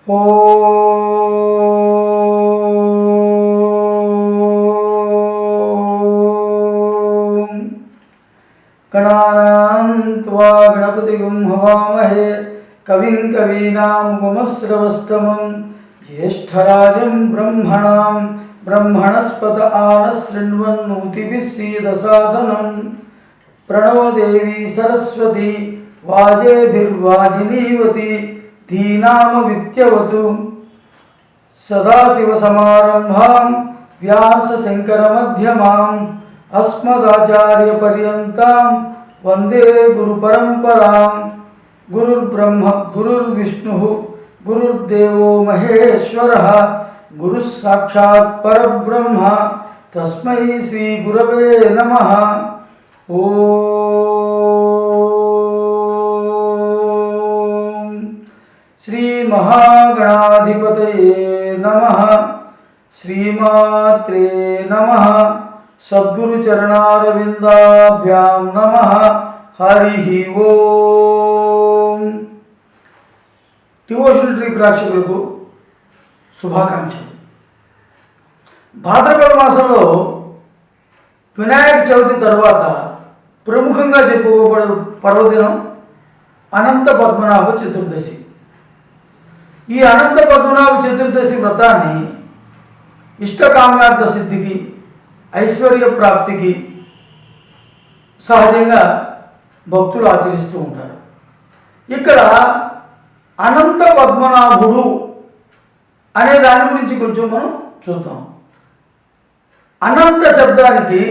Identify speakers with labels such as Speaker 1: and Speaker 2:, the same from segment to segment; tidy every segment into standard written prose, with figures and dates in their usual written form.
Speaker 1: ఓం గణానాం త్వా గణపతిగుం హవామహే కవిం కవీనాముపమశ్రవస్తమం జ్యేష్ఠరాజం బ్రహ్మణాం బ్రహ్మణస్పత ఆనశృణ్వన్నోతిభిः सीदसादनं प्रणो देवी सरस्वती वाजेभिर्वाजिनीवती धीनामवित्यवतु सदाशिवसमारम्भां व्यासशङ्करमध्यमाम् अस्मदाचार्यपर्यन्तां वन्दे गुरुपरम्परां गुरुर्ब्रह्म गुरुर्विष्णुः गुरुर्देवो महेश्वरः गुरुः साक्षात् परब्रह्म तस्मै श्रीगुरवे नमः। ओम श्री महागणाधिपतये नमः। श्रीमात्रे नमः। सद्गुरु चरणारविंदाभ्यां नमः। हरि ओम। డివోషనల్ ట్రీ ప్రేక్షకులకు శుభాకాంక్షలు। భాద్రపద మాసంలో వినాయక చవితి తర్వాత ప్రముఖంగా చెప్పుకోబడే పర్వదినం అనంత పద్మనాభ చతుర్దశి। ఈ అనంత పద్మనాభ చతుర్దశి వ్రతాన్ని ఇష్టకామ్యార్థ సిద్ధికి, ఐశ్వర్య ప్రాప్తికి సహజంగా భక్తులు ఆచరిస్తూ ఉంటారు। ఇక్కడ అనంత పద్మనాభుడు అనే దాని గురించి కొంచెం మనం చూద్దాం। అనంత శబ్దానికి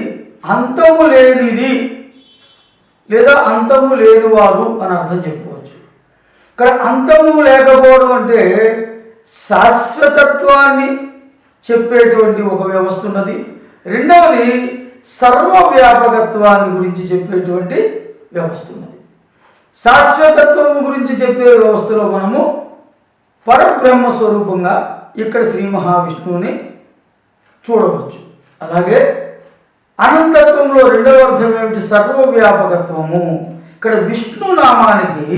Speaker 1: అంతము లేనిది లేదా అంతము లేనివాడు అని అర్థం చెప్పుకోవచ్చు। ఇక్కడ అంతము లేకపోవడం అంటే శాశ్వతత్వాన్ని చెప్పేటువంటి ఒక వ్యవస్థ ఉన్నది। రెండవది సర్వవ్యాపకత్వాన్ని గురించి చెప్పేటువంటి వ్యవస్థ ఉన్నది। శాశ్వతత్వం గురించి చెప్పే వ్యవస్థలో మనము పరబ్రహ్మ స్వరూపంగా ఇక్కడ శ్రీ మహావిష్ణువుని చూడవచ్చు। అలాగే అనంతత్వంలో రెండవ అర్థం ఏమిటి? సర్వవ్యాపకత్వము। ఇక్కడ విష్ణు నామానికి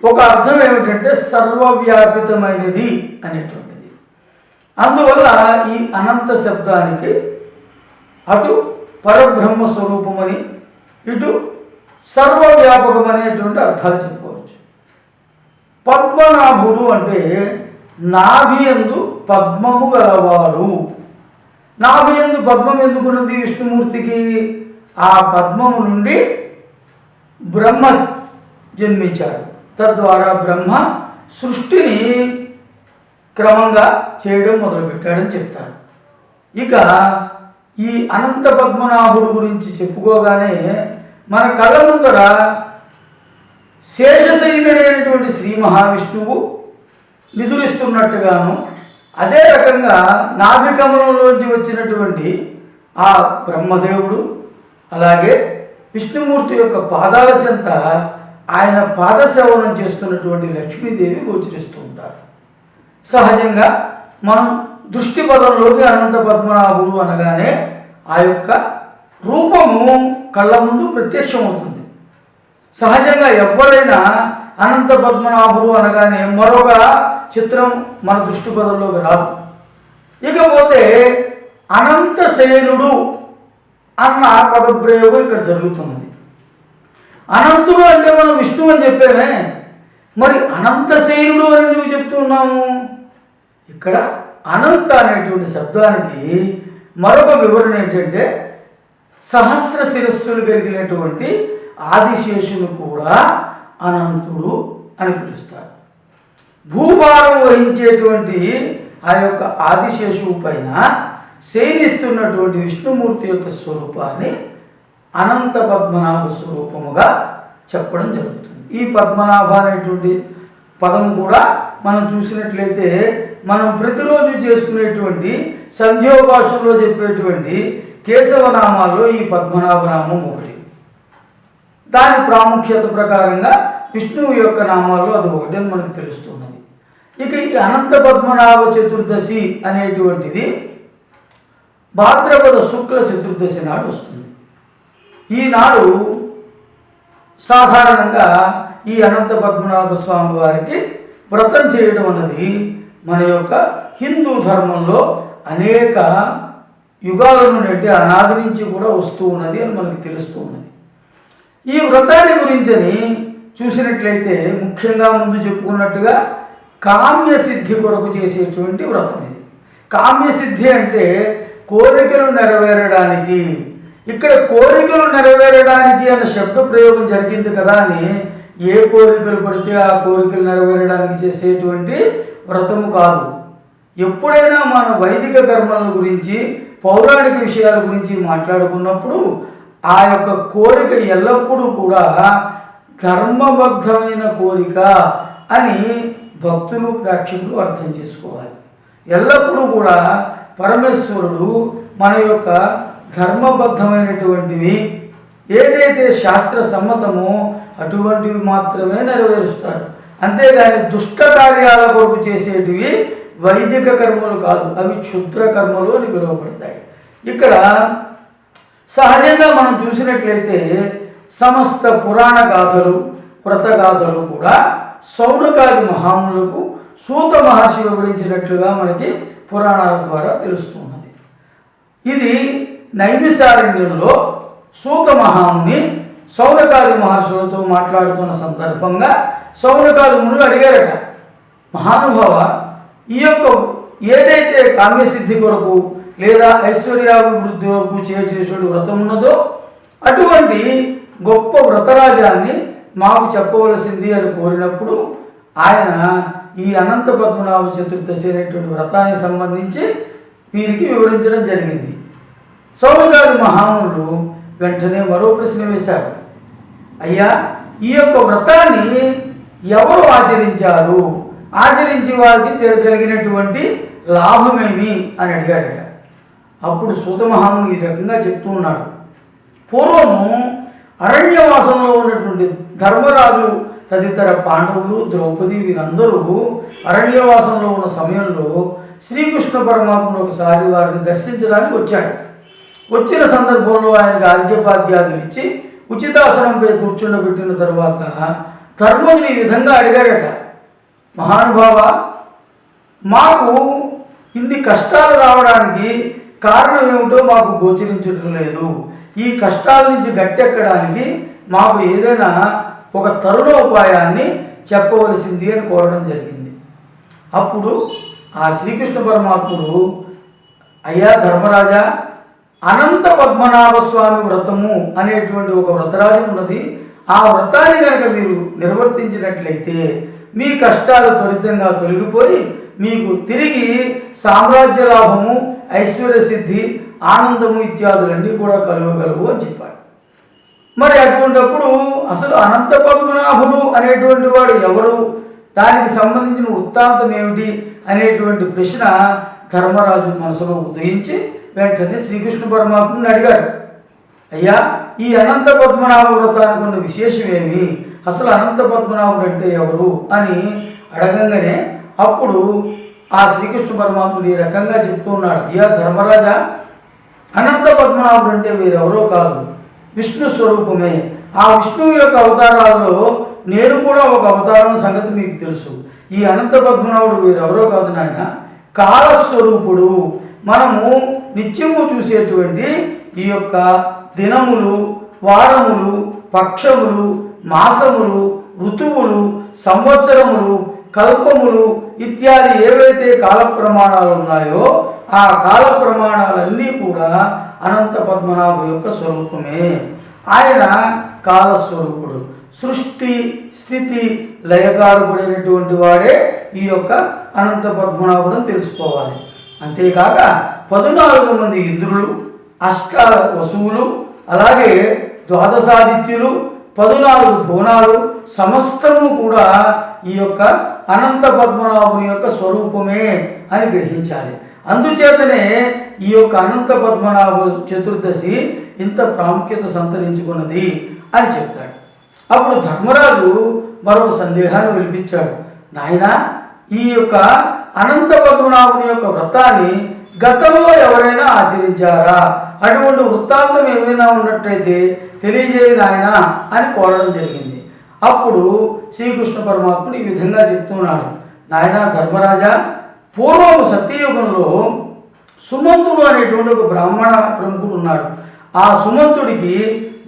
Speaker 1: ఒక అర్థం ఏమిటంటే సర్వవ్యాపితమైనది అనేటువంటిది। అందువల్ల ఈ అనంత శబ్దానికి అటు పరబ్రహ్మ స్వరూపమని, ఇటు సర్వవ్యాపకమనేటువంటి అర్థాలు చెప్పుకోవచ్చు। పద్మనాభుడు అంటే నాభియందు పద్మము గలవాడు। నాభియందు పద్మం ఎందుకున్నది విష్ణుమూర్తికి? ఆ పద్మము నుండి బ్రహ్మ జన్మించాడు। తద్వారా బ్రహ్మ సృష్టిని క్రమంగా చేయడం మొదలుపెట్టాడని చెప్తారు। ఇక ఈ అనంత పద్మనాభుడు గురించి చెప్పుకోగానే మన కళ్ళ ముందర శేషశయనుడైనటువంటి శ్రీ మహావిష్ణువు నిదురిస్తున్నట్టుగాను, అదే రకంగా నాభికమలంలోంచి వచ్చినటువంటి ఆ బ్రహ్మదేవుడు, అలాగే విష్ణుమూర్తి యొక్క పాదాల చెంత ఆయన పాదసేవనం చేస్తున్నటువంటి లక్ష్మీదేవి గోచరిస్తూ ఉంటారు। సహజంగా మనం దృష్టి పదంలోకి అనంత పద్మనాభుడు అనగానే ఆ యొక్క రూపము కళ్ళ ముందు ప్రత్యక్షమవుతుంది। సహజంగా ఎవరైనా అనంత పద్మనాభుడు అనగానే మరొక చిత్రం మన దృష్టి పదంలోకి రాదు। ఇకపోతే అనంత శయనుడు అన్న పదప్రయోగం ఇక్కడ జరుగుతున్నది। అనంతుడు అంటే మనం విష్ణువు అని చెప్పామే, మరి అనంత శయనుడు అని ఎందుకు చెప్తున్నాము? ఇక్కడ అనంత అనేటువంటి శబ్దానికి మరొక వివరణ ఏంటంటే సహస్ర శిరస్సులు కలిగినటువంటి ఆదిశేషుని కూడా అనంతుడు అని పిలుస్తారు। భూభారం వహించేటువంటి ఆ యొక్క ఆదిశేషువు పైన శయనిస్తున్నటువంటి విష్ణుమూర్తి యొక్క స్వరూపాన్ని అనంత పద్మనాభ స్వరూపముగా చెప్పడం జరుగుతుంది। ఈ పద్మనాభ అనేటువంటి పదం కూడా మనం చూసినట్లయితే మనం ప్రతిరోజు చేసుకునేటువంటి సంధ్యోపాసనలో చెప్పేటువంటి కేశవనామాల్లో ఈ పద్మనాభనామం ఒకటి। దాని ప్రాముఖ్యత ప్రకారంగా విష్ణువు యొక్క నామాల్లో అది ఒకటి అని మనకు తెలుస్తున్నది। ఇక ఈ అనంత పద్మనాభ చతుర్దశి అనేటువంటిది భాద్రపద శుక్ల చతుర్దశి నాడు వస్తుంది। ఈనాడు సాధారణంగా ఈ అనంత పద్మనాభ స్వామి వారికి వ్రతం చేయడం అన్నది మన యొక్క హిందూ ధర్మంలో అనేక యుగాల నుండి అంటే అనాది నుంచి కూడా వస్తూ ఉన్నది అని మనకు తెలుస్తూ ఉన్నది. ఈ వ్రతాన్ని గురించని చూసినట్లయితే ముఖ్యంగా ముందు చెప్పుకున్నట్టుగా కామ్యసిద్ధి కొరకు చేసేటువంటి వ్రతం ఇది. కామ్యసిద్ధి అంటే కోరికలు నెరవేరడానికి. ఇక్కడ కోరికలు నెరవేరడానికి అన్న శబ్ద ప్రయోగం జరిగింది కదా అని ఏ కోరికలు పడితే ఆ కోరికలు నెరవేరడానికి చేసేటువంటి వ్రతము కాదు. ఎప్పుడైనా మన వైదిక కర్మల గురించి పౌరాణిక విషయాల గురించి మాట్లాడుకున్నప్పుడు ఆ యొక్క కోరిక ఎల్లప్పుడూ కూడా ధర్మబద్ధమైన కోరిక అని భక్తులు ప్రేక్షకులు అర్థం చేసుకోవాలి. ఎల్లప్పుడూ కూడా పరమేశ్వరుడు మన యొక్క ధర్మబద్ధమైనటువంటివి ఏదైతే శాస్త్ర సమ్మతమో అటువంటివి మాత్రమే నెరవేరుస్తారు. అంతేగాని దుష్ట కార్యాల కొరకు చేసేటివి వైదిక కర్మలు కాదు, అవి క్షుద్ర కర్మలు అని పిలువబడతాయి. ఇక్కడ సహజంగా మనం చూసినట్లయితే సమస్త పురాణ గాథలు వ్రతగాథలు కూడా సౌనకాది మహాములకు సూత మహర్షి వివరించినట్లుగా మనకి పురాణాల ద్వారా తెలుస్తున్నది. ఇది నైమిషారణ్యంలో సూత మహాముని సౌనకాది మహర్షులతో మాట్లాడుతున్న సందర్భంగా సౌనకాది మునులు అడిగారట, మహానుభావ, ఈ యొక్క ఏదైతే కామ్యసిద్ధి కొరకు లేదా ఐశ్వర్యాభివృద్ధి వరకు చేసేటువంటి వ్రతం ఉన్నదో అటువంటి గొప్ప వ్రతరాజాన్ని మాకు చెప్పవలసింది అని కోరినప్పుడు ఆయన ఈ అనంత పద్మనాభ చతుర్దశి అనేటువంటి వ్రతానికి సంబంధించి వీరికి వివరించడం జరిగింది. సౌనకాది మహామునులు వెంటనే మరో ప్రశ్న వేశారు, అయ్యా, ఈ యొక్క వ్రతాన్ని ఎవరు ఆచరించారు, ఆచరించి వారికి కలిగినటువంటి లాభమేమి అని అడిగాడట. అప్పుడు సూత మహాముని ఈ రకంగా చెప్తూ ఉన్నాడు, పూర్వము అరణ్యవాసంలో ఉన్నటువంటి ధర్మరాజు తదితర పాండవులు ద్రౌపది వీరందరూ అరణ్యవాసంలో ఉన్న సమయంలో శ్రీకృష్ణ పరమాత్ముడు ఒకసారి వారిని దర్శించడానికి వచ్చాడు. వచ్చిన సందర్భంలో ఆయనకు ఆర్ఘ్యపాద్యాదులు ఇచ్చి ఉచితాసనంపై కూర్చుండబెట్టిన తర్వాత ధర్మజుని ఈ విధంగా అడిగాడట, మహానుభావ, మాకు ఇన్ని కష్టాలు రావడానికి కారణం ఏమిటో మాకు గోచరించడం లేదు. ఈ కష్టాల నుంచి గట్టెక్కడానికి మాకు ఏదైనా ఒక తరుణోపాయాన్ని చెప్పవలసింది అని కోరడం జరిగింది. అప్పుడు ఆ శ్రీకృష్ణ పరమాత్ముడు, అయ్యా ధర్మరాజా, అనంత పద్మనాభ స్వామి వ్రతము అనేటువంటి ఒక వ్రతరాజం ఉన్నది. ఆ వ్రతాన్ని కనుక మీరు నిర్వర్తించినట్లయితే మీ కష్టాలు త్వరితంగా తొలగిపోయి మీకు తిరిగి సామ్రాజ్య లాభము, ఐశ్వర్య సిద్ధి, ఆనందము ఇత్యాదులన్నీ కూడా కలగగలవు అని చెప్పాడు. మరి అటువంటిప్పుడు అసలు అనంత పద్మనాభుడు అనేటువంటి వాడు ఎవరు, దానికి సంబంధించిన వృత్తాంతం ఏమిటి అనేటువంటి ప్రశ్న ధర్మరాజు మనసులో ఉదయించి వెంటనే శ్రీకృష్ణ పరమాత్మని అడిగాడు, అయ్యా, ఈ అనంత పద్మనాభ వ్రతానికి ఉన్న విశేషం ఏమి, అసలు అనంత పద్మనాభుడు అంటే ఎవరు అని అడగంగానే అప్పుడు ఆ శ్రీకృష్ణ పరమాత్ముడు ఈ రకంగా చెప్తూ ఉన్నాడు, అయ్యా ధర్మరాజా, అనంత పద్మనాభుడు అంటే వీరెవరో కాదు, విష్ణు స్వరూపమే. ఆ విష్ణువు యొక్క అవతారాల్లో నేను కూడా ఒక అవతారం సంగతి మీకు తెలుసు. ఈ అనంత పద్మనాభుడు వీరెవరో కాదు నాయన, కాలస్వరూపుడు. మనము నిత్యము చూసేటువంటి ఈ యొక్క దినములు, వారములు, పక్షములు, మాసములు, ఋతువులు, సంవత్సరములు, కల్పములు ఇత్యాది ఏవైతే కాల ప్రమాణాలు ఉన్నాయో ఆ కాల ప్రమాణాలన్నీ కూడా అనంత పద్మనాభ యొక్క స్వరూపమే. ఆయన కాలస్వరూపుడు, సృష్టి స్థితి లయకారకుడైనటువంటి వాడే ఈ యొక్క అనంత పద్మనాభుడు తెలుసుకోవాలి. అంతేకాక 14 మంది ఇంద్రులు, 8 వసువులు, అలాగే ద్వాదశాదిత్యులు, 14 భువనాలు సమస్తము కూడా ఈ యొక్క అనంత పద్మనాభుని యొక్క స్వరూపమే అని గ్రహించాలి. అందుచేతనే ఈ యొక్క అనంత పద్మనాభ చతుర్దశి ఇంత ప్రాముఖ్యత సంతరించుకున్నది అని చెప్తాడు. అప్పుడు ధర్మరాజు మరొక సందేహాన్ని వినిపించాడు, నాయనా, ఈ యొక్క అనంత పద్మనాభుని యొక్క వ్రతాన్ని గతంలో ఎవరైనా ఆచరించారా, అటువంటి వృత్తాంతం ఏమైనా ఉన్నట్టయితే తెలియజేయ నాయనా అని కోరడం జరిగింది. అప్పుడు శ్రీకృష్ణ పరమాత్ముడు ఈ విధంగా చెప్తున్నాడు, నాయన ధర్మరాజా, పూర్వం సత్యయుగంలో సుమంతుడు అనేటువంటి ఒక బ్రాహ్మణ ప్రముఖుడు ఉన్నాడు. ఆ సుమంతుడికి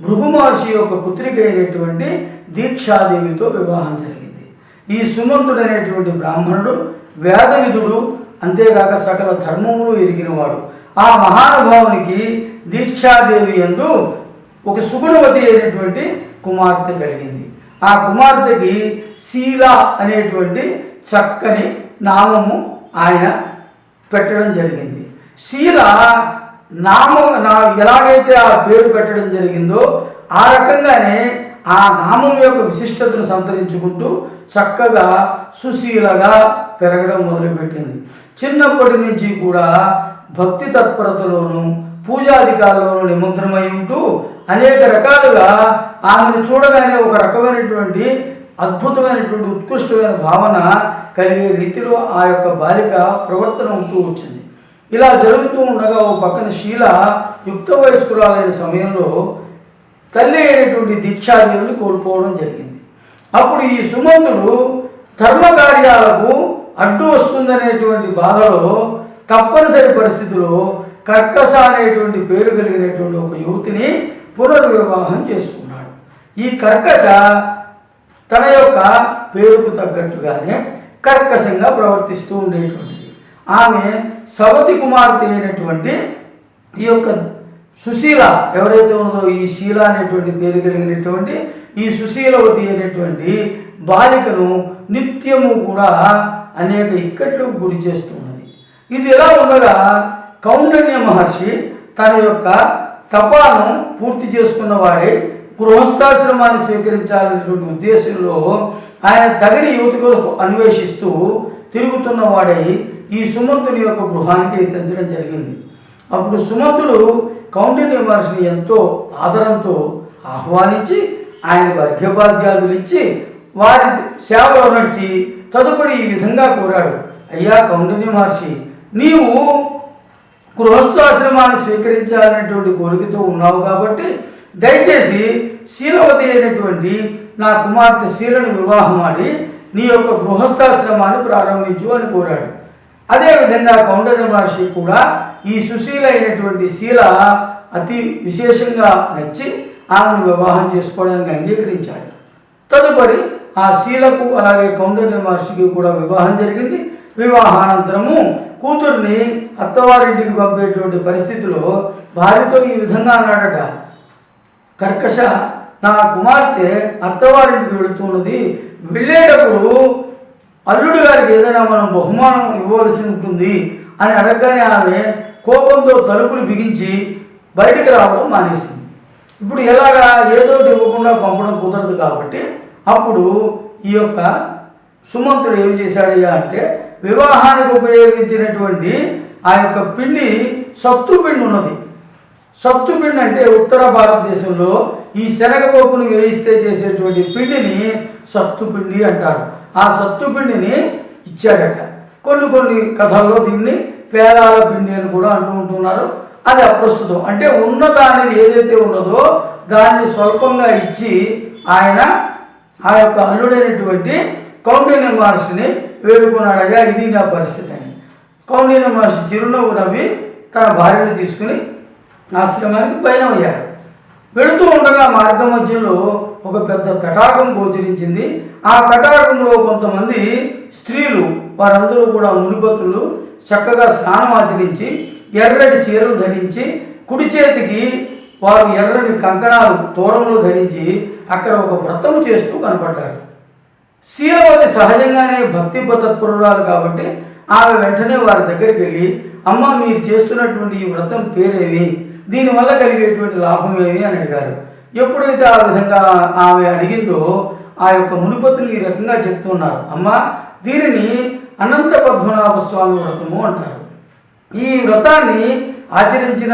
Speaker 1: భృగు మహర్షి యొక్క పుత్రిక అయినటువంటి దీక్షాదేవితో వివాహం జరిగింది. ఈ సుమంతుడు అనేటువంటి బ్రాహ్మణుడు వేదవిధుడు, అంతేగాక సకల ధర్మములు ఎరిగినవాడు. ఆ మహానుభావునికి దీక్షాదేవి యందు ఒక సుగుణవతి అయినటువంటి కుమార్తె కలిగింది. ఆ కుమార్తెకి శీల అనేటువంటి చక్కని నామము ఆయన పెట్టడం జరిగింది. శీల ఎలాగైతే ఆ పేరు పెట్టడం జరిగిందో ఆ రకంగానే ఆ నామం యొక్క విశిష్టతను సంతరించుకుంటూ చక్కగా సుశీలగా పెరగడం మొదలుపెట్టింది. చిన్నప్పటి నుంచి కూడా భక్తి తత్పరతలోనూ పూజాధికారులోనూ నిమగ్నమై ఉంటూ అనేక రకాలుగా ఆమెను చూడగానే ఒక రకమైనటువంటి అద్భుతమైనటువంటి ఉత్కృష్టమైన భావన కలిగే రీతిలో ఆ యొక్క బాలిక ప్రవర్తన ఉంటూ వచ్చింది. ఇలా జరుగుతూ ఉండగా ఓ పక్కన శీల యుక్త వయస్కురాలైన సమయంలో తల్లి అయినటువంటి దీక్షాదేవిని కోల్పోవడం జరిగింది. అప్పుడు ఈ సుమంతుడు ధర్మకార్యాలకు అడ్డు వస్తుందనేటువంటి బాధలో తప్పనిసరి పరిస్థితిలో కర్కశ అనేటువంటి పేరు కలిగినటువంటి ఒక యువతిని పునర్వివాహం చేసుకున్నాడు. ఈ కర్కశ తన యొక్క పేరుకు తగ్గట్టుగానే కర్కశంగా ప్రవర్తిస్తూ ఉండేటువంటిది. ఆమె సవతి కుమార్తె అయినటువంటి ఈ యొక్క సుశీల ఎవరైతే ఉన్నదో, ఈ శీల అనేటువంటి పేరు కలిగినటువంటి ఈ సుశీలవతి అయినటువంటి బాలికను నిత్యము కూడా అనేక ఇక్కట్లకు గురి చేస్తున్నది. ఇది ఎలా ఉండగా కౌండిన్య మహర్షి తన యొక్క తపాను పూర్తి చేసుకున్న వాడే గృహస్థాశ్రమాన్ని స్వీకరించాలనేటువంటి ఉద్దేశంలో ఆయన తగిన యువతులకు అన్వేషిస్తూ తిరుగుతున్న వాడై ఈ సుమంతుని యొక్క గృహానికి తెంచడం జరిగింది. అప్పుడు సుమంతుడు కౌండిన్య మహర్షిని ఎంతో ఆదరంతో ఆహ్వానించి ఆయనకు అర్ఘ్యపాద్యాదులు ఇచ్చి వారి సేవలో నడిచి తదుపరి ఈ విధంగా కోరాడు. అయ్యా కౌండిన్య మహర్షి, నీవు గృహస్థాశ్రమాన్ని స్వీకరించాలనేటువంటి కోరికతో ఉన్నావు కాబట్టి దయచేసి శీలవతి అయినటువంటి నా కుమార్తె శీలను వివాహమాడి నీ యొక్క గృహస్థాశ్రమాన్ని ప్రారంభించు అని కోరాడు. అదేవిధంగా కౌండిన్య మహర్షి కూడా ఈ సుశీల అయినటువంటి శీల అతి విశేషంగా నచ్చి ఆమెను వివాహం చేసుకోవడానికి అంగీకరించాడు. తదుపరి ఆ శీలకు అలాగే కౌండిన్య మహర్షికి కూడా వివాహం జరిగింది. వివాహానంతరము కూతుర్ని అత్తవారింటికి పంపేటువంటి పరిస్థితిలో భార్యతో ఈ విధంగా అన్నాడట, కర్కశ, నా కుమార్తె అత్తవారింటికి వెళుతున్నది, వెళ్ళేటప్పుడు అల్లుడు గారికి ఏదైనా మనం బహుమానం ఇవ్వవలసి ఉంటుంది అని అడగగానే ఆమె కోపంతో తలుపులు బిగించి బయటికి రావడం మానేసింది. ఇప్పుడు ఎలాగా ఏదోటి ఇవ్వకుండా పంపడం కుదరదు కాబట్టి అప్పుడు ఈ యొక్క సుమంతుడు ఏం చేశాడయ్యా అంటే, వివాహానికి ఉపయోగించినటువంటి ఆ యొక్క పిండి సత్తుపిండి ఉన్నది. సత్తుపిండి అంటే ఉత్తర భారతదేశంలో ఈ శనగపప్పును వేయిస్తే చేసేటువంటి పిండిని సత్తుపిండి అంటారు. ఆ సత్తుపిండిని ఇచ్చాడట. కొన్ని కథల్లో దీన్ని పేలాల పిండి అని కూడా అంటూ ఉంటున్నారు. అది అప్రస్తుతం. అంటే ఉన్నదానిది ఏదైతే ఉన్నదో దాన్ని స్వల్పంగా ఇచ్చి ఆయన ఆ యొక్క అల్లుడైనటువంటి కౌండిన్య మహర్షిని వేడుకున్నాడయ్యా, ఇది నా పరిస్థితి అని. కౌండిన్య మహర్షి చిరునవ్వు నవ్వి తన భార్యను తీసుకుని ఆశ్రమానికి పయనమయ్యాడు. వెళుతూ ఉండగా మార్గ మధ్యలో ఒక పెద్ద తటాకం గోచరించింది. ఆ తటాకంలో కొంతమంది స్త్రీలు, వారందరూ కూడా మునిపత్రులు, చక్కగా స్నానం ఆచరించి ఎర్రటి చీరలు ధరించి కుడి చేతికి వారు ఎర్రటి కంకణాలు తోరములు ధరించి అక్కడ ఒక వ్రతము చేస్తూ కనపడ్డారు. శీలవతి సహజంగానే భక్తి తత్పరురాలు కాబట్టి ఆమె వెంటనే వారి దగ్గరికి వెళ్ళి, అమ్మ, మీరు చేస్తున్నటువంటి ఈ వ్రతం పేరేమి, దీనివల్ల కలిగేటువంటి లాభం ఏమి అని అడిగారు. ఎప్పుడైతే ఆ విధంగా ఆమె అడిగిందో ఆ యొక్క మునిపతులు ఈ రకంగా చెప్తున్నారు, అమ్మ, దీనిని అనంత పద్మనాభ స్వామి వ్రతము అంటారు. ఈ వ్రతాన్ని ఆచరించిన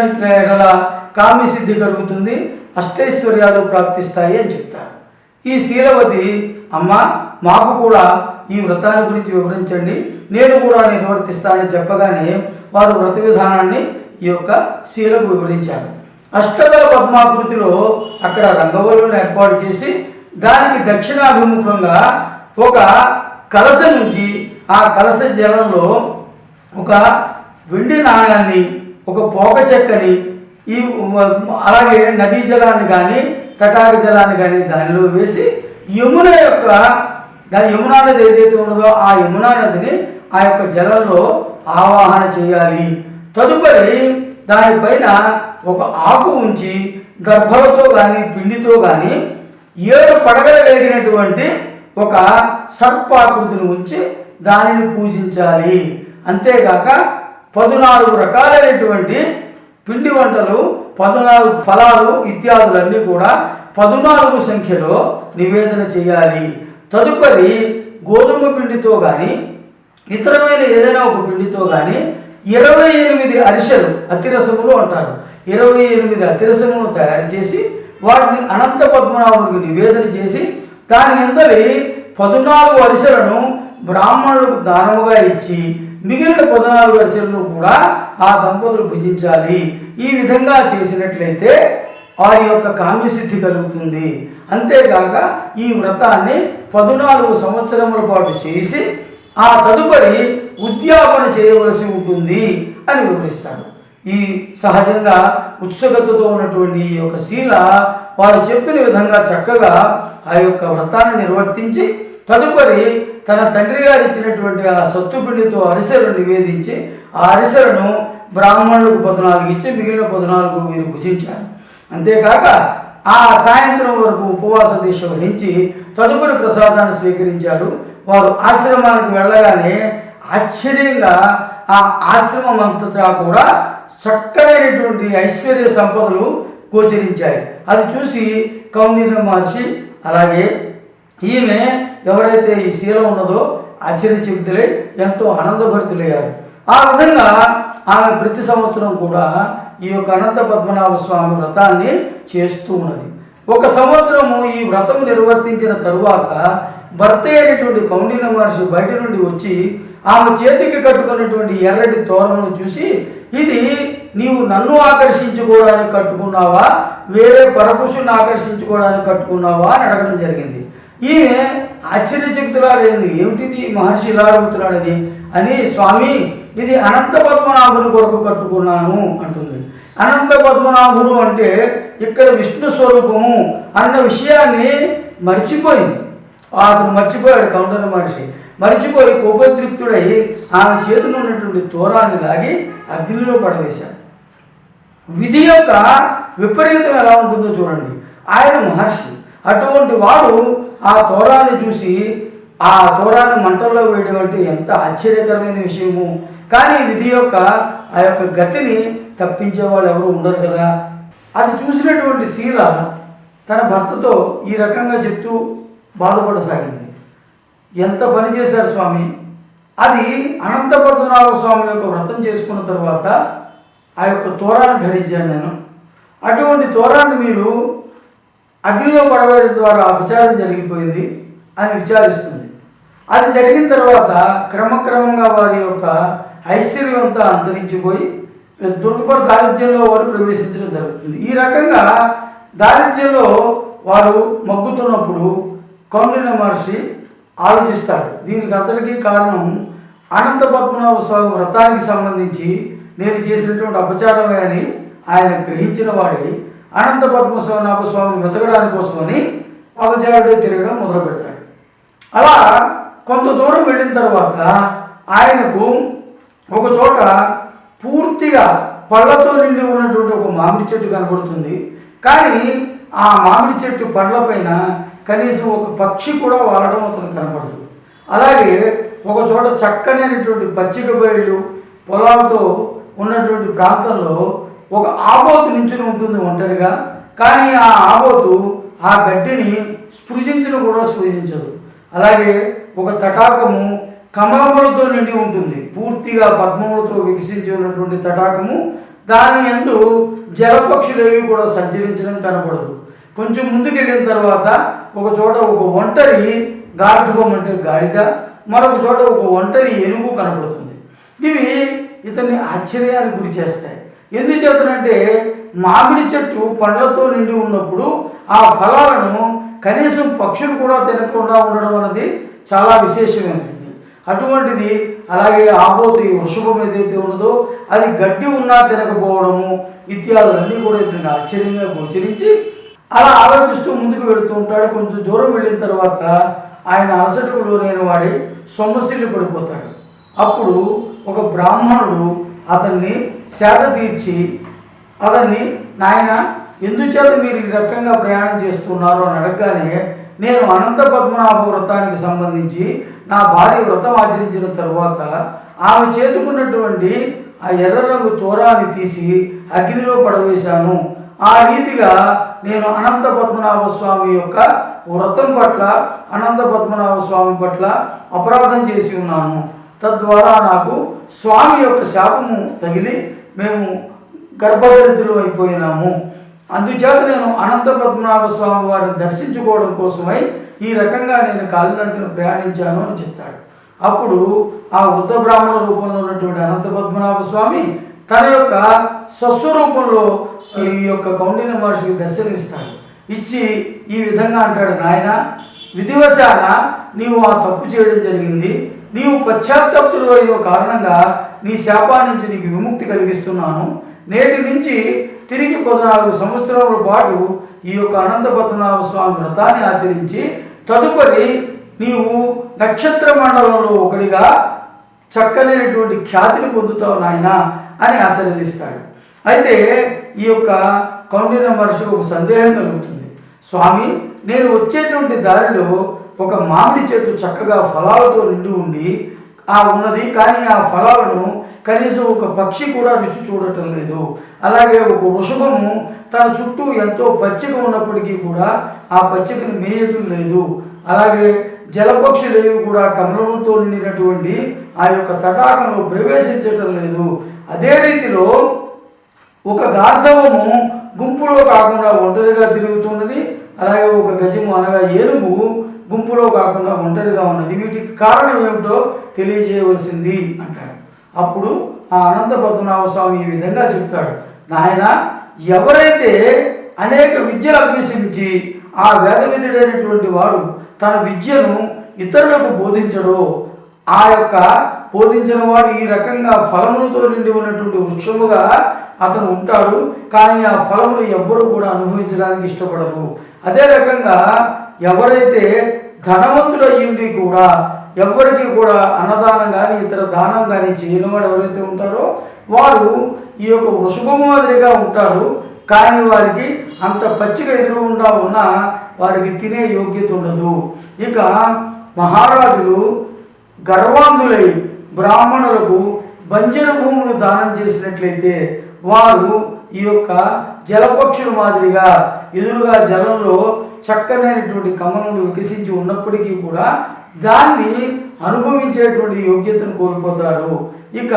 Speaker 1: కామ్యసిద్ధి కలుగుతుంది, అష్టైశ్వర్యాలు ప్రాప్తిస్తాయి అని చెప్తారు. ఈ శీలవతి, అమ్మ, మాకు కూడా ఈ వ్రతాన్ని గురించి వివరించండి, నేను కూడా నిర్వర్తిస్తానని చెప్పగానే వారు వ్రత విధానాన్ని ఈ యొక్క శీలకు వివరించారు. అష్టదళ పద్మాకృతిలో అక్కడ రంగవల్లులను ఏర్పాటు చేసి దానికి దక్షిణాభిముఖంగా ఒక కలశ నుంచి ఆ కలశ జలంలో ఒక వెండి నాణాన్ని, ఒక పోక చెక్కని, ఈ అలాగే నదీ జలాన్ని కానీ తటాక జలాన్ని కానీ దానిలో వేసి యమునా నది ఏదైతే ఉన్నదో ఆ యమునా నదిని ఆ యొక్క జలంలో ఆవాహన చేయాలి. తదుపరి దానిపైన ఒక ఆకు ఉంచి గర్భలతో కానీ పిండితో కానీ 7 పడగలు కలిగినటువంటి ఒక సర్పాకృతిని ఉంచి దానిని పూజించాలి. అంతేకాక 14 రకాలైనటువంటి పిండి వంటలు, 14 ఫలాలు ఇత్యాదులన్నీ కూడా 14 సంఖ్యలో నివేదన చేయాలి. తదుపరి గోధుమ పిండితో కానీ ఇతరమైన ఏదైనా ఒక పిండితో కానీ 28 అరిసెలు, అతిరసములు అంటారు, 28 అతిరసములను తయారు చేసి వాటిని అనంత పద్మనాభుడికి నివేదన చేసి దాని అందరి 14 అరిసెలను బ్రాహ్మణులకు దానముగా ఇచ్చి మిగిలిన 14 అరిసెలను కూడా ఆ దంపతులు భుజించాలి. ఈ విధంగా చేసినట్లయితే వారి యొక్క కామ్యసిద్ధి కలుగుతుంది. అంతేకాక ఈ వ్రతాన్ని 14 సంవత్సరముల పాటు చేసి ఆ తదుపరి ఉద్యాపన చేయవలసి ఉంటుంది అని వివరిస్తాడు. ఈ సహజంగా ఉత్సుకతతో ఉన్నటువంటి ఈ యొక్క శీల వారు చెప్పిన విధంగా చక్కగా ఆ యొక్క వ్రతాన్ని నిర్వర్తించి తదుపరి తన తండ్రి గారు ఇచ్చినటువంటి ఆ సత్తుపిండితో అరిసెలను నివేదించి ఆ అరిసెలను బ్రాహ్మణులకు 14 ఇచ్చి మిగిలిన 14 వీరు భుజించారు. అంతేకాక ఆ సాయంత్రం వరకు ఉపవాస దీక్ష వహించి తదుపరి ప్రసాదాన్ని స్వీకరించారు. వారు ఆశ్రమానికి వెళ్ళగానే ఆశ్చర్యంగా ఆ ఆశ్రమం అంతటా కూడా చక్కనైనటువంటి ఐశ్వర్య సంపదలు గోచరించాయి. అది చూసి కౌండిన్య మహర్షి అలాగే ఈమె ఎవరైతే ఈ శీల ఉన్నదో ఆశ్చర్యచకితులై ఎంతో ఆనందభరితులయ్యారు. ఆ విధంగా ఆమె ప్రతి సంవత్సరం కూడా ఈ యొక్క అనంత పద్మనాభ స్వామి వ్రతాన్ని చేస్తూ ఉన్నది. ఒక సంవత్సరము ఈ వ్రతం నిర్వర్తించిన తరువాత భర్త అయినటువంటి కౌండిన్య మహర్షి బయట నుండి వచ్చి ఆమె చేతికి కట్టుకున్నటువంటి ఎర్రటి తోరణను చూసి, ఇది నీవు నన్ను ఆకర్షించుకోవడానికి కట్టుకున్నావా, వేరే పరపురుషుని ఆకర్షించుకోవడానికి కట్టుకున్నావా అని అడగడం జరిగింది. ఈమె ఆశ్చర్యచకితురాలైంది, ఏమిటిది మహర్షి ఇలా అడుగుతున్నాడని. అని స్వామి ఇది అనంత పద్మనాభుని కొరకు కట్టుకున్నాను అంటుంది. అనంత పద్మనాభుడు అంటే ఇక్కడ విష్ణు స్వరూపము అన్న విషయాన్ని మర్చిపోయింది. అతను మర్చిపోయాడు కౌండిన్య మహర్షి. మర్చిపోయి కోపతృప్తుడై ఆమె చేతిలో ఉన్నటువంటి తోరాన్ని లాగి అగ్నిలో పడవేశాడు. విధి యొక్క విపరీతం ఎలా ఉంటుందో చూడండి. ఆయన మహర్షి, అటువంటి వాడు ఆ తోరాన్ని చూసి ఆ తోరాన్ని మంటల్లో వేయడం అంటే ఎంత ఆశ్చర్యకరమైన విషయము. కానీ విధి యొక్క ఆ యొక్క గతిని తప్పించే వాళ్ళు ఎవరు ఉండరు కదా. అది చూసినటువంటి శీల తన భర్తతో ఈ రకంగా చెప్తూ బాధపడసాగింది. ఎంత పని చేశారు స్వామి, అది అనంత పద్మనాభ స్వామి యొక్క వ్రతం చేసుకున్న తర్వాత ఆ యొక్క తోరాన్ని ధరించాను నేను. అటువంటి తోరాన్ని మీరు అగ్నిలో పడవేయడం ద్వారా అపచారం జరిగిపోయింది అని విచారిస్తుంది. అది జరిగిన తర్వాత క్రమక్రమంగా వారి యొక్క ఐశ్వర్యం అంతా అంతరించిపోయి దుర్గపర దారిద్ర్యంలో వారు ప్రవేశించడం జరుగుతుంది. ఈ రకంగా దారిద్ర్యంలో వారు మగ్గుతున్నప్పుడు కౌండిన్య మహర్షి ఆలోచిస్తాడు, దీనికి అంతటికీ కారణం అనంత పద్మనాభ స్వామి వ్రతానికి సంబంధించి నేను చేసినటువంటి అపచారమే అని ఆయన గ్రహించిన వాడి అనంత పద్మనాభ స్వామిని వెతకడానికి కోసమని పదచారుడే తిరగడం మొదలు పెడతాడు. అలా కొంత దూరం వెళ్ళిన తర్వాత ఆయనకు ఒక చోట పూర్తిగా పళ్ళతో నిండి ఉన్నటువంటి ఒక మామిడి చెట్టు కనబడుతుంది. కానీ ఆ మామిడి చెట్టు పండ్ల పైన కనీసం ఒక పక్షి కూడా వాలడం అతను కనబడదు. అలాగే ఒక చోట చక్కనైనటువంటి పచ్చిక బయళ్ళు పొలాలతో ఉన్నటువంటి ప్రాంతంలో ఒక ఆబోతు నించుని ఉంటుంది ఒంటరిగా. కానీ ఆ ఆబోతు ఆ గడ్డిని స్పృశించను కూడా స్పృశించదు. అలాగే ఒక తటాకము కమలములతో నిండి ఉంటుంది, పూర్తిగా పద్మములతో వికసించి ఉన్నటువంటి తటాకము. దాని యందు జలపక్షులేవి కూడా సంచరించడం కనబడదు. కొంచెం ముందుకు వెళ్ళిన తర్వాత ఒక చోట ఒక ఒంటరి గార్ధవం అంటే గాడిద, మరొక చోట ఒక ఒంటరి ఏనుగు కనబడుతుంది. ఇవి ఇతన్ని ఆశ్చర్యానికి గురి చేస్తాయి. ఎందుచేతనంటే మామిడి చెట్టు పండ్లతో నిండి ఉన్నప్పుడు ఆ ఫలాలను కనీసం పక్షులు కూడా తినకుండా ఉండడం అన్నది చాలా విశేషమైనది. అటువంటిది అలాగే ఆబోతు ఈ వృషభం ఏదైతే ఉన్నదో అది గడ్డి ఉన్నా తినకపోవడము ఇత్యాదులన్నీ కూడా ఇతనికి ఆశ్చర్యంగా గోచరించి అలా ఆలోచిస్తూ ముందుకు వెళుతూ ఉంటాడు. కొంచెం దూరం వెళ్ళిన తర్వాత ఆయన అలసటకు లోనైన వాడి సొమ్మసిల్లి పడిపోతాడు. అప్పుడు ఒక బ్రాహ్మణుడు అతన్ని సేద తీర్చి అతన్ని, నాయన ఎందుచేత మీరు ఈ రకంగా ప్రయాణం చేస్తున్నారు అని అడగగానే, నేను అనంత పద్మనాభ వ్రతానికి సంబంధించి నా భార్య వ్రతం ఆచరించిన తర్వాత ఆమె చేతుకున్నటువంటి ఆ ఎర్ర రంగు తోరాన్ని తీసి అగ్నిలో పడవేశాను. ఆ రీతిగా నేను అనంత పద్మనాభ స్వామి యొక్క వ్రతం పట్ల, అనంత పద్మనాభ స్వామి పట్ల అపరాధం చేసి ఉన్నాను. తద్వారా నాకు స్వామి యొక్క శాపము తగిలి మేము గర్భదరిద్రులు అయిపోయినాము. అందుచేత నేను అనంత పద్మనాభ స్వామి వారిని దర్శించుకోవడం కోసమై ఈ రకంగా నేను కాలినడకన ప్రయాణించాను అని చెప్తాడు. అప్పుడు ఆ వృద్ధ బ్రాహ్మణ రూపంలో ఉన్నటువంటి అనంత పద్మనాభ స్వామి తన యొక్క స్వస్వరూపంలో ఈ యొక్క కౌండిన్య మహర్షికి దర్శనమిస్తాడు. ఇచ్చి ఈ విధంగా అంటాడు, నాయన విధివశాన నీవు ఆ తప్పు చేయడం జరిగింది. నీవు పశ్చాత్తాప్తుడు అయ్యే కారణంగా నీ శాపా నుంచి నీకు విముక్తి కలిగిస్తున్నాను. నేటి నుంచి తిరిగి 14 సంవత్సరాల పాటు ఈ యొక్క అనంత పద్మనాభ స్వామి వ్రతాన్ని ఆచరించి తదుపరి నీవు నక్షత్ర మండలంలో ఒకటిగా చక్కనైనటువంటి ఖ్యాతిని పొందుతావు నాయన అని ఆశీర్వదిస్తాడు. అయితే ఈ యొక్క కౌండిన్య మహర్షికి ఒక సందేహం కలుగుతుంది. స్వామి, నేను వచ్చేటువంటి దారిలో ఒక మామిడి చెట్టు చక్కగా ఫలాలతో నిండి ఉండి ఉన్నది, కానీ ఆ ఫలాలను కనీసం ఒక పక్షి కూడా రుచి చూడటం లేదు. అలాగే ఒక వృషభము తన చుట్టూ ఎంతో పచ్చిక ఉన్నప్పటికీ కూడా ఆ పచ్చికను మేయటం లేదు. అలాగే జలపక్షులేవి కూడా కమలముతో నిండినటువంటి ఆ యొక్క తటాకంలో ప్రవేశించటం లేదు. అదే రీతిలో ఒక గార్ధవము గుంపులో కాకుండా ఒంటరిగా తిరుగుతున్నది. అలాగే ఒక గజము అనగా ఏనుగు గుంపులో కాకుండా ఒంటరిగా ఉన్నది. వీటికి కారణం ఏమిటో తెలియజేయవలసింది అంటాడు. అప్పుడు ఆ అనంత పద్మనాభ స్వామి ఈ విధంగా చెప్తాడు, నాయన ఎవరైతే అనేక విద్యలు అభ్యసించి ఆ వేదవిధుడైనటువంటి వాడు తన విద్యను ఇతరులకు బోధించడో, ఆ యొక్క బోధించిన వాడు ఈ రకంగా ఫలములతో నిండి ఉన్నటువంటి వృక్షముగా అతను ఉంటాడు. కానీ ఆ ఫలములు ఎవ్వరూ కూడా అనుభవించడానికి ఇష్టపడరు. అదే రకంగా ఎవరైతే ధనవంతుడయ్యింది కూడా ఎవరికి కూడా అన్నదానం కానీ ఇతర దానం కానీ చేయని వాడు ఎవరైతే ఉంటారో వారు ఈ యొక్క వృషభం మాదిరిగా ఉంటారు. కానీ వారికి అంత పచ్చిక ఎదురుగుండా ఉన్నా వారికి తినే యోగ్యత ఉండదు. ఇక మహారాజులు గర్వాంధులై బ్రాహ్మణులకు బంజరు భూములు దానం చేసినట్లయితే వారు ఈ యొక్క జలపక్షుల మాదిరిగా ఎదురుగా జలంలో చక్కనైనటువంటి కమలములు వికసించి ఉన్నప్పటికీ కూడా దాన్ని అనుభవించేటువంటి యోగ్యతను కోల్పోతారు. ఇక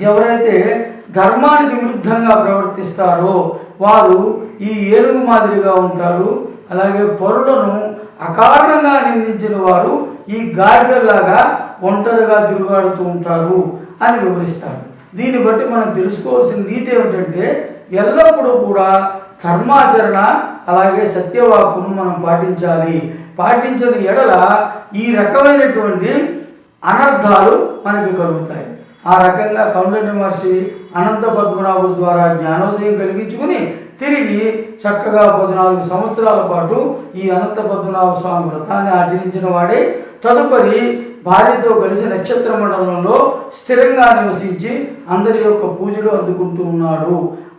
Speaker 1: ఎవరైతే ధర్మానికి విరుద్ధంగా ప్రవర్తిస్తారో వారు ఈ ఏనుగు మాదిరిగా ఉంటారు. అలాగే పరులను అకారణంగా నిందించిన వారు ఈ గాడిదలాగా ఒంటరిగా తిరుగాడుతూ ఉంటారు అని వివరిస్తారు. దీన్ని బట్టి మనం తెలుసుకోవాల్సిన నీతి ఏమిటంటే ఎల్లప్పుడూ కూడా ధర్మాచరణ అలాగే సత్యవాక్కును మనం పాటించాలి. పాటించని ఎడల ఈ రకమైనటువంటి అనర్థాలు మనకి కలుగుతాయి. ఆ రకంగా కౌండిన్య మహర్షి అనంత పద్మనాభుడి ద్వారా జ్ఞానోదయం కలిగించుకుని తిరిగి చక్కగా 14 సంవత్సరాల పాటు ఈ అనంత పద్మనాభ స్వామి వ్రతాన్ని ఆచరించిన వాడే తదుపరి భార్యతో కలిసి నక్షత్ర మండలంలో స్థిరంగా నివసించి అందరి యొక్క పూజలు అందుకుంటూ ఉన్నాడు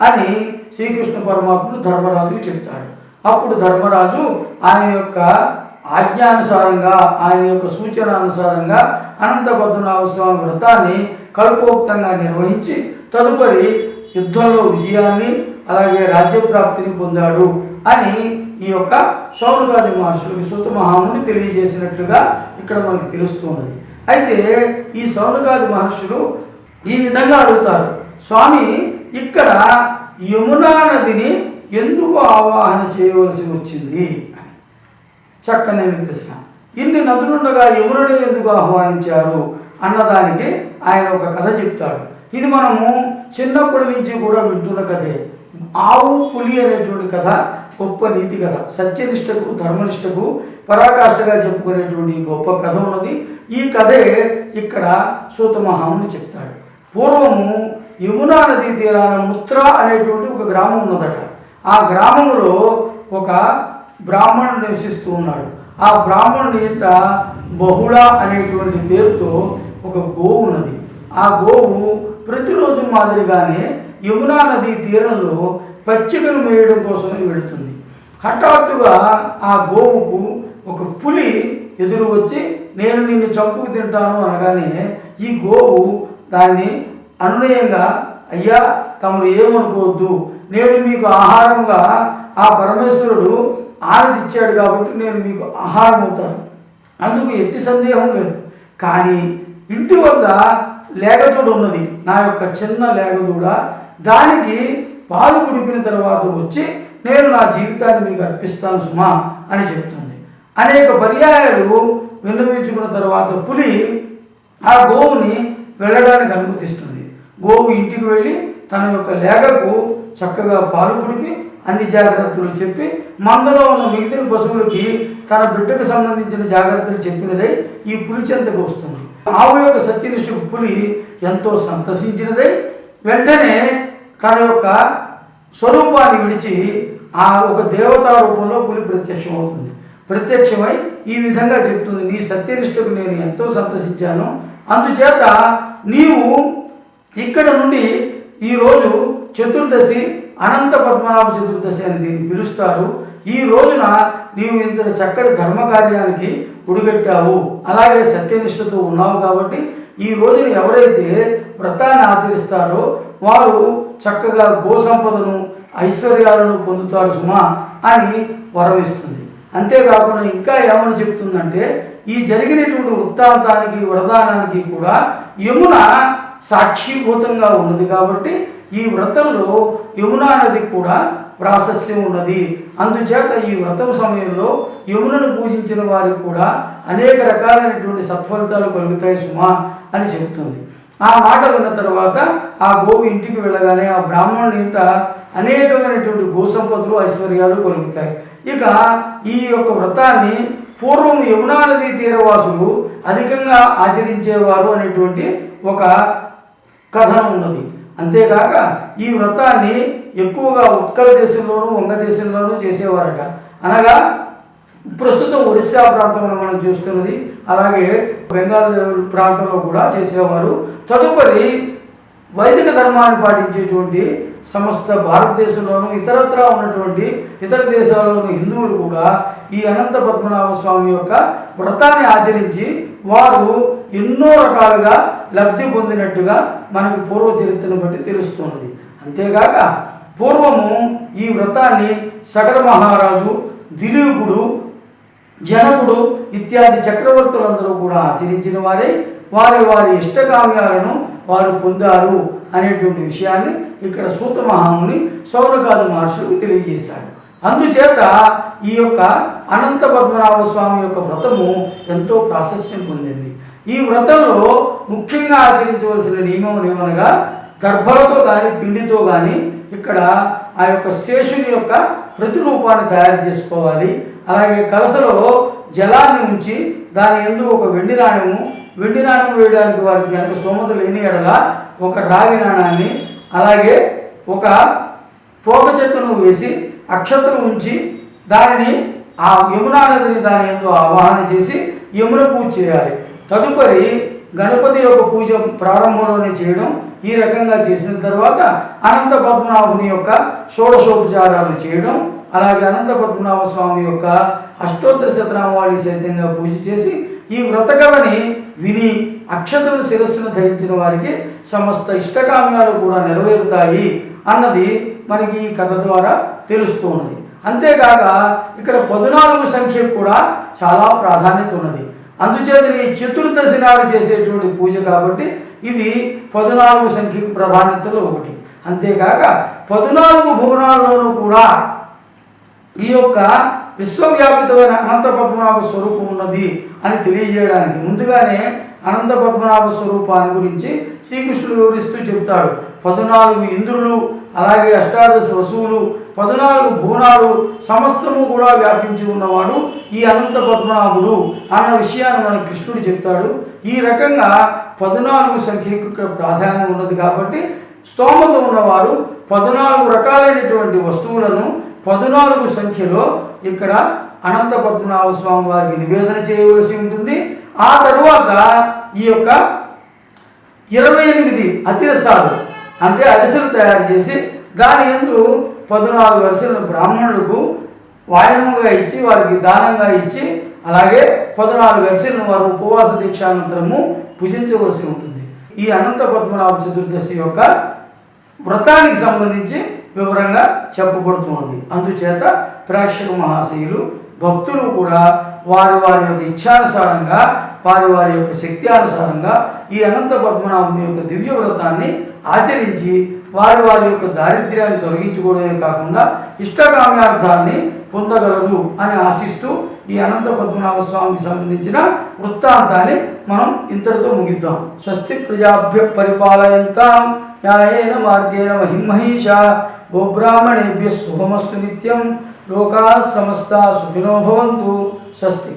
Speaker 1: అని శ్రీకృష్ణ పరమాత్ముడు ధర్మరాజుకి చెప్తాడు. అప్పుడు ధర్మరాజు ఆయన యొక్క ఆజ్ఞానుసారంగా ఆయన యొక్క సూచన అనుసారంగా అనంత పద్మనాభ స్వామి వ్రతాన్ని కల్పోక్తంగా నిర్వహించి తదుపరి యుద్ధంలో విజయాన్ని అలాగే రాజ్యప్రాప్తిని పొందాడు అని ఈ యొక్క శౌనకాది మహర్షులు సూత మహాముని తెలియజేసినట్లుగా ఇక్కడ మనకు తెలుస్తున్నది. అయితే ఈ శౌనకాది మహర్షులు ఈ విధంగా అడుగుతారు, స్వామి ఇక్కడ యమునా నదిని ఎందుకు ఆవాహన చేయవలసి వచ్చింది అని. చక్కనైన ప్రశ్న. ఇన్ని నదులుండగా యమునుడే ఎందుకు ఆహ్వానించారు అన్నదానికి ఆయన ఒక కథ చెప్తాడు. ఇది మనము చిన్నప్పటి నుంచి కూడా వింటున్న కథే. ఆవు పులి అనేటువంటి కథ గొప్ప నీతి కథ, సత్యనిష్టకు ధర్మనిష్టకు పరాకాష్ఠగా చెప్పుకునేటువంటి గొప్ప కథ ఉన్నది. ఈ కథే ఇక్కడ సూత మహాముని చెప్తాడు. పూర్వము యమునా నదీ తీరాన ముత్ర అనేటువంటి ఒక గ్రామం ఉన్నదట. ఆ గ్రామంలో ఒక బ్రాహ్మణుడు నివసిస్తూ ఉన్నాడు. ఆ బ్రాహ్మణుడి ఇంట బహుళ అనేటువంటి పేరుతో ఒక గోవు ఉన్నది. ఆ గోవు ప్రతిరోజు మాదిరిగానే యమునా నదీ తీరంలో పచ్చికను మేయడం కోసమే వెళుతుంది. హఠాత్తుగా ఆ గోవుకు ఒక పులి ఎదురు వచ్చి నేను నిన్ను చంపుకు తింటాను అనగానే ఈ గోవు దాన్ని అనునయంగా, అయ్యా తమరు ఏమనుకోవద్దు, నేను మీకు ఆహారంగా ఆ పరమేశ్వరుడు ఆనదిచ్చాడు కాబట్టి నేను మీకు ఆహారం అవుతాను, అందుకు ఎట్టి సందేహం లేదు. కానీ ఇంటి వద్ద లేగదూడ ఉన్నది, నా యొక్క చిన్న లేగదూడ, దానికి పాలు కుడిపిన తర్వాత వచ్చి నేను నా జీవితాన్ని మీకు అర్పిస్తాను సుమా అని చెప్తుంది. అనేక పర్యాయాలు విన్నవించుకున్న తర్వాత పులి ఆ గోవుని వెళ్ళడానికి అనుమతిస్తుంది. గోవు ఇంటికి వెళ్ళి తన యొక్క లేగకు చక్కగా పాలు కుడిపి అన్ని జాగ్రత్తలు చెప్పి మందలో ఉన్న మిగతా పశువులకి తన బిడ్డకు సంబంధించిన జాగ్రత్తలు చెప్పినదై ఈ పులి చెంతకు వస్తుంది. ఆవు యొక్క సత్యనిష్టకు పులి ఎంతో సంతసించినదై వెంటనే తన యొక్క స్వరూపాన్ని విడిచి ఆ ఒక దేవతా రూపంలో పులి ప్రత్యక్షమవుతుంది. ప్రత్యక్షమై ఈ విధంగా చెప్తుంది, నీ సత్యనిష్టకు నేను ఎంతో సంతసించాను, అందుచేత నీవు ఇక్కడ నుండి ఈరోజు చతుర్దశి, అనంత పద్మనాభ చతుర్దశి అని దీన్ని పిలుస్తారు. ఈ రోజున నీవు ఇంత చక్కటి ధర్మకార్యానికి ఉడిగట్టావు, అలాగే సత్యనిష్టతో ఉన్నావు కాబట్టి ఈ రోజున ఎవరైతే వ్రతాన్ని ఆచరిస్తారో వారు చక్కగా గోసంపదను ఐశ్వర్యాలను పొందుతారు సుమా అని వరమిస్తుంది. అంతేకాకుండా ఇంకా ఏమని చెప్తుందంటే, ఈ జరిగినటువంటి వృత్తాంతానికి వరదానానికి కూడా యమున సాక్షిభూతంగా ఉన్నది కాబట్టి ఈ వ్రతంలో యమునా నది కూడా ప్రాశస్యం ఉన్నది. అందుచేత ఈ వ్రతం సమయంలో యమునను పూజించిన వారికి కూడా అనేక రకాలైనటువంటి సత్ఫలితాలు కలుగుతాయి సుమా అని చెబుతుంది. ఆ మాట విన్న తర్వాత ఆ గోవు ఇంటికి వెళ్ళగానే ఆ బ్రాహ్మణుని ఇంట అనేకమైనటువంటి గోసంపదలు ఐశ్వర్యాలు కలుగుతాయి. ఇక ఈ యొక్క వ్రతాన్ని పూర్వం యమునా నదీ తీరవాసులు అధికంగా ఆచరించేవారు అనేటువంటి ఒక కథనం ఉన్నది. అంతేకాక ఈ వ్రతాన్ని ఎక్కువగా ఉత్కళ దేశంలోనూ వంగదేశంలోనూ చేసేవారట. అనగా ప్రస్తుతం ఒరిస్సా ప్రాంతంలో మనం చూస్తున్నది, అలాగే బెంగాల్ ప్రాంతంలో కూడా చేసేవారు. తదుపరి వైదిక ధర్మాన్ని పాటించేటువంటి సమస్త భారతదేశంలోనూ ఇతరత్రా ఉన్నటువంటి ఇతర దేశాల్లోని హిందువులు కూడా ఈ అనంత పద్మనాభ స్వామి యొక్క వ్రతాన్ని ఆచరించి వారు ఎన్నో రకాలుగా లబ్ధి పొందినట్టుగా మనకి పూర్వ చరిత్రను బట్టి తెలుస్తున్నది. అంతేగాక పూర్వము ఈ వ్రతాన్ని సగర మహారాజు, దిలీపుడు, జనకుడు ఇత్యాది చక్రవర్తులందరూ కూడా ఆచరించిన వారే వారి వారి ఇష్టకామ్యాలను వారు పొందారు అనేటువంటి విషయాన్ని ఇక్కడ సూత మహాముని సౌనకాది మహర్షులకు తెలియజేశాడు. అందుచేత ఈ యొక్క అనంత పద్మనాభ స్వామి యొక్క వ్రతము ఎంతో ప్రాశస్యం పొందింది. ఈ వ్రతంలో ముఖ్యంగా ఆచరించవలసిన నియమం ఏమనగా గర్భలతో కానీ పిండితో కానీ ఇక్కడ ఆ యొక్క శేషుని యొక్క ప్రతిరూపాన్ని తయారు చేసుకోవాలి. అలాగే కలసలో జలాన్ని ఉంచి దాని యందు ఒక వెండి నాణ్యము వేయడానికి వారికి కనుక స్తోమత లేని ఎడల ఒక రాగి నాణాన్ని, అలాగే ఒక పోక చెట్టును వేసి అక్షతలు ఉంచి దానిని ఆ యమునా నదిని దాని యందు ఆవాహన చేసి యమున పూజ చేయాలి. తదుపరి గణపతి యొక్క పూజ ప్రారంభంలోనే చేయడం. ఈ రకంగా చేసిన తర్వాత అనంత పద్మనాభుని యొక్క షోడశోపచారాలు చేయడం, అలాగే అనంత పద్మనాభ స్వామి యొక్క అష్టోత్తర శతనామావళి సహితంగా పూజ చేసి ఈ వ్రతకథని విని అక్షతలు శిరస్సును ధరించిన వారికి సమస్త ఇష్టకామ్యాలు కూడా నెరవేరుతాయి అన్నది మనకి ఈ కథ ద్వారా తెలుస్తున్నది. అంతేకాక ఇక్కడ 14 సంఖ్య కూడా చాలా ప్రాధాన్యత ఉన్నది. అందుచేత ఈ చతుర్దశి నాడు చేసేటువంటి పూజ కాబట్టి ఇది 14 సంఖ్యకు ప్రాధాన్యతలో ఒకటి. అంతేకాక 14 భువనాల్లోనూ కూడా ఈ యొక్క విశ్వవ్యాపితమైన అనంత పద్మనాభ స్వరూపం ఉన్నది అని తెలియజేయడానికి ముందుగానే అనంత పద్మనాభ స్వరూపాన్ని గురించి శ్రీకృష్ణుడు వివరిస్తూ చెబుతాడు. 14 ఇంద్రులు, అలాగే అష్టాదశ వసువులు 14 భువనాలు సమస్తము కూడా వ్యాపించి ఉన్నవాడు ఈ అనంత పద్మనాభుడు అన్న విషయాన్ని మనకి కృష్ణుడు చెప్తాడు. ఈ రకంగా 14 సంఖ్యకు ఇక్కడ ప్రాధాన్యం ఉన్నది కాబట్టి స్తోమత ఉన్నవారు 14 రకాలైనటువంటి వస్తువులను 14 సంఖ్యలో ఇక్కడ అనంత పద్మనాభ స్వామి వారికి నివేదన చేయవలసి ఉంటుంది. ఆ తరువాత ఈ యొక్క 28 అతిరసాలు అంటే అరిసెలు తయారు చేసి దాని యందు 14 అరిసెలను బ్రాహ్మణులకు వాయనముగా ఇచ్చి వారికి దానంగా ఇచ్చి అలాగే 14 అరిసెలను వారు ఉపవాస దీక్షానంతరము భుజించవలసి ఉంటుంది. ఈ అనంత పద్మనాభ చతుర్దశి యొక్క వ్రతానికి సంబంధించి వివరంగా చెప్పబడుతున్నది. అందుచేత ప్రేక్షక మహాశయులు భక్తులు కూడా వారి వారి యొక్క ఇచ్ఛానుసారంగా వారి వారి యొక్క శక్తి అనుసారంగా ఈ అనంత పద్మనాభుని యొక్క దివ్య వ్రతాన్ని ఆచరించి వారి వారి యొక్క దారిద్ర్యాన్ని తొలగించుకోవడమే కాకుండా ఇష్టకామ్యార్థాన్ని పొందగలరు అని ఆశిస్తూ ఈ అనంత పద్మనాభ స్వామికి సంబంధించిన వృత్తాంతాన్ని మనం ఇంతటితో ముగిద్దాం. స్వస్తి ప్రజాభ్య పరిపాలయంతాం న్యాయేన మార్గేణ మహిమహీషా గోబ్రాహ్మణేభ్య శుభమస్తు నిత్యం. లోకా సమస్తా సుఖినో భవంతు. స్వస్తి.